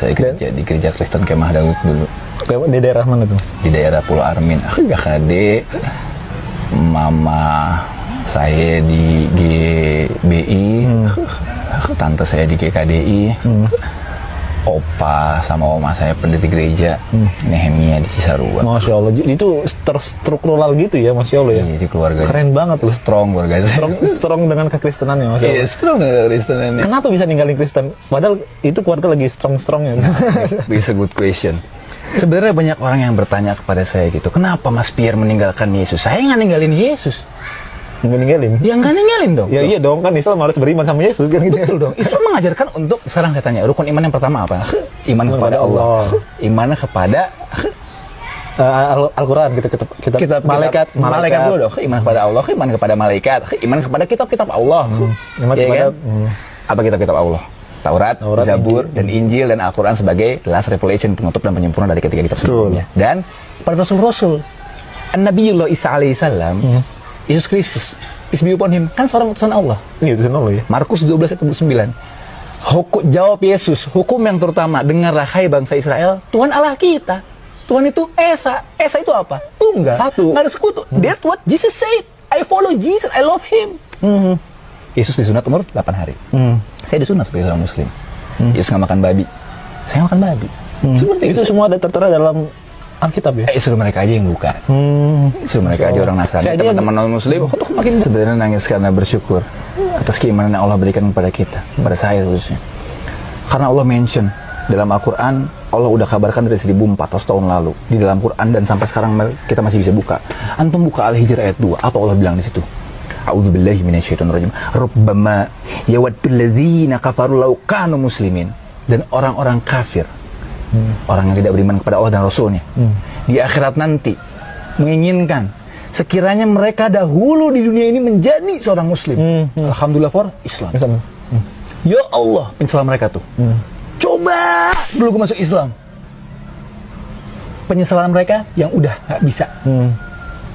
Saya kerja di gereja Kristen Kemah Daud dulu. Di daerah mana tuh, Mas? Di daerah Pulau Armin. GKD. Mama saya di GBI. Tante saya di GKDI. Opa sama oma saya pendiri gereja Nehemia di Cisarua. Masya Allah, itu terstruktural gitu ya, Masya Allah ya. Jadi keluarga keren banget loh. Strong keluarga saya. Strong dengan kekristenannya, Masya Allah. Iya, strong dengan kekristenannya. Kenapa bisa ninggalin Kristen? Padahal itu keluarga lagi strong-strongnya. It's a good question. Sebenarnya banyak orang yang bertanya kepada saya gitu, kenapa Mas Pierre meninggalkan Yesus? Saya nggak ninggalin Yesus. Nggak ninggalin? Ya nggak ninggalin dong. Ya iya dong, kan Islam harus beriman sama Yesus kan gitu. Betul dong. Islam mengajarkan untuk, sekarang saya tanya, rukun iman yang pertama apa? Iman kepada Allah. Iman kepada Al-Quran, kita malaikat dulu dong. Iman kepada Allah, iman kepada malaikat, iman kepada kitab-kitab Allah. Iman ya kepada kan? Apa kitab-kitab Allah? Taurat, Zabur, dan Injil, dan Al-Quran sebagai last revelation, penutup dan penyempurna dari ketiga kitab sebelumnya. Dan pada Rasul-Rasul, Nabiullah Isa alaihissalam, Yesus Kristus, peace be upon him, kan seorang utusan Allah. Ini utusan Allah ya. Markus 12:9. Jawab Yesus, hukum yang terutama, dengarlah hai bangsa Israel, Tuhan Allah kita. Tuhan itu Esa. Esa itu apa? Tunggal. Satu. Nggak ada sekutu. That's what Jesus said. I follow Jesus. I love him. Yesus disunat umur 8 hari. Saya disunat sebagai seorang Muslim. Yesus nggak makan babi. Saya makan babi. Seperti itu semua ada tertera dalam Alkitab ya? Suruh mereka aja yang buka. Suruh mereka aja orang Nasrani. Teman-teman non-Muslim untuk makin sebenarnya nangis karena bersyukur atas keimanan yang Allah berikan kepada kita, kepada saya khususnya. Karena Allah mention dalam Al-Quran, Allah udah kabarkan dari 1400 tahun lalu di dalam Quran, dan sampai sekarang kita masih bisa buka. Antum buka Al-Hijr ayat 2, apa Allah bilang di situ? A'udzubillahi minasyaitonirrajim. Rubbama yawaddul ladzina kafaru law kanu muslimin. Dan orang-orang kafir, orang yang tidak beriman kepada Allah dan Rasulnya, di akhirat nanti menginginkan sekiranya mereka dahulu di dunia ini menjadi seorang Muslim. Alhamdulillah for Islam. Ya Allah, penyesalan mereka tuh. Coba dulu gue masuk Islam. Penyesalan mereka yang udah gak bisa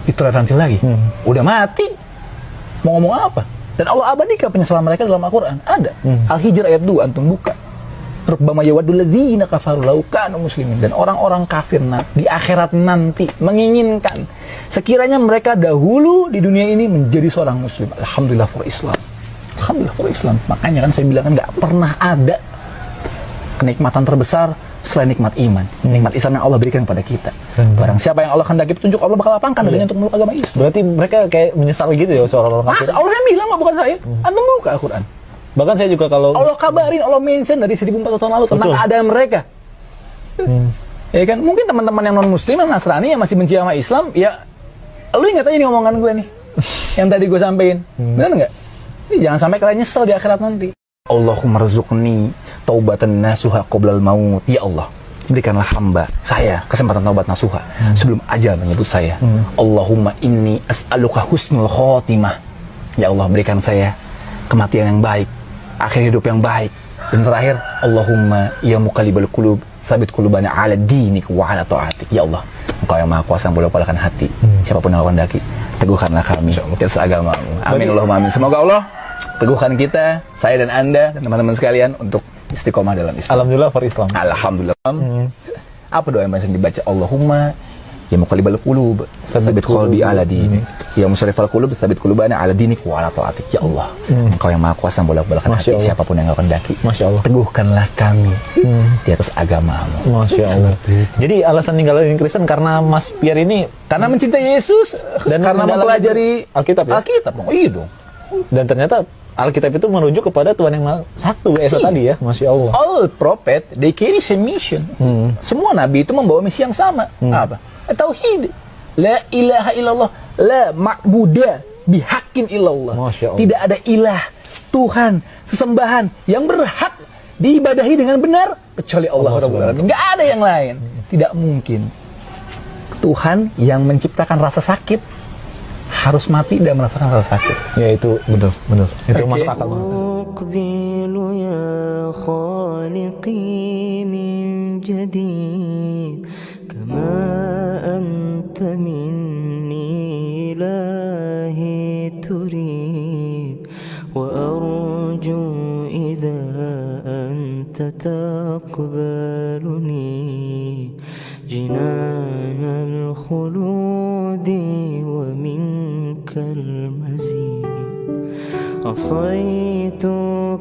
ditoleransi lagi. Udah mati. Mau ngomong apa? Dan Allah abadikan penyesalan mereka dalam Al-Quran. Ada. Al-Hijr ayat 2, antum buka. Rubbama yawaddul ladzina kafaru law kanu muslimin. Dan orang-orang kafir di akhirat nanti menginginkan sekiranya mereka dahulu di dunia ini menjadi seorang Muslim. Alhamdulillah for Islam. Alhamdulillah for Islam. Makanya kan saya bilang kan gak pernah ada kenikmatan terbesar selain nikmat iman, nikmat Islam yang Allah berikan kepada kita. Barang siapa yang Allah kehendaki petunjuk, Allah bakal lapangkan darinya untuk meluk agama Islam. Berarti mereka kayak menyesal gitu ya seorang kafir. Allah yang bilang, bukan saya. Antum buka Al-Quran. Bahkan saya juga kalau Allah kabarin, Allah mention dari 1400 tahun lalu tentang keadaan mereka. Ya kan, mungkin teman-teman yang non Muslim, yang Nasrani, yang masih benci sama Islam, ya lu ingat aja nih omongan gue nih, yang tadi gue sampein. Benar nggak? Ini jangan sampai kalian nyesel di akhirat nanti. Allahumma rzuqni taubatan nasuha qoblal maut. Ya Allah, berikanlah hamba saya kesempatan taubat nasuha sebelum ajal menyebut saya. Allahumma inni as'aluka husnul khotimah. Ya Allah, berikan saya kematian yang baik, akhir hidup yang baik. Dan terakhir, Allahumma ya muqallibal qulub, tsabit qulubana ala dinik wa ala ta'atik. Ya Allah, Engkau yang Maha Kuasa yang bolak-balikan hati siapapun yang kehendaki, teguhkanlah kami di atas agamamu. Amin Allahumma amin. Semoga Allah teguhkan kita, saya dan Anda dan teman-teman sekalian untuk istiqomah dalam Islam. Alhamdulillah for Islam. Alhamdulillah. Apa doa yang bisa dibaca? Allahumma ya muqallibal qulub, tsabit qalbi ala dinik. Ya musyrifal qulub, tsabit qulubana ala dinik wa ala ta'atik. Ya Allah, Engkau yang Maha Kuasa yang bolak-balikan hati siapapun yang Engkau kehendaki. Masya Allah. Teguhkanlah kami di atas agamamu. Masya Allah. Jadi alasan ninggalin Kristen karena Mas Pierre ini karena mencintai Yesus dan karena mempelajari Alkitab ya? Alkitab dong. Iya dong. Dan ternyata Alkitab itu merujuk kepada Tuhan yang satu, Esa tadi ya, Masya Allah. All prophet, they carry same mission. Semua nabi itu membawa misi yang sama. Apa? Tauhid. La ilaha illallah, la ma'budah bihaqqin illallah. Tidak ada ilah, Tuhan, sesembahan yang berhak diibadahi dengan benar kecuali Allah Rabbul Alamin. Enggak ada yang lain. Tidak mungkin. Tuhan yang menciptakan rasa sakit harus mati dan merasakan rasa sakit. Ya itu betul. Itu masuk akal banget. Uqbilu ya khaliqi min jadid kama anta minni ilahi turid wa arju idza anta تقبلني جنان الخلود ومنك المزيد عصيتك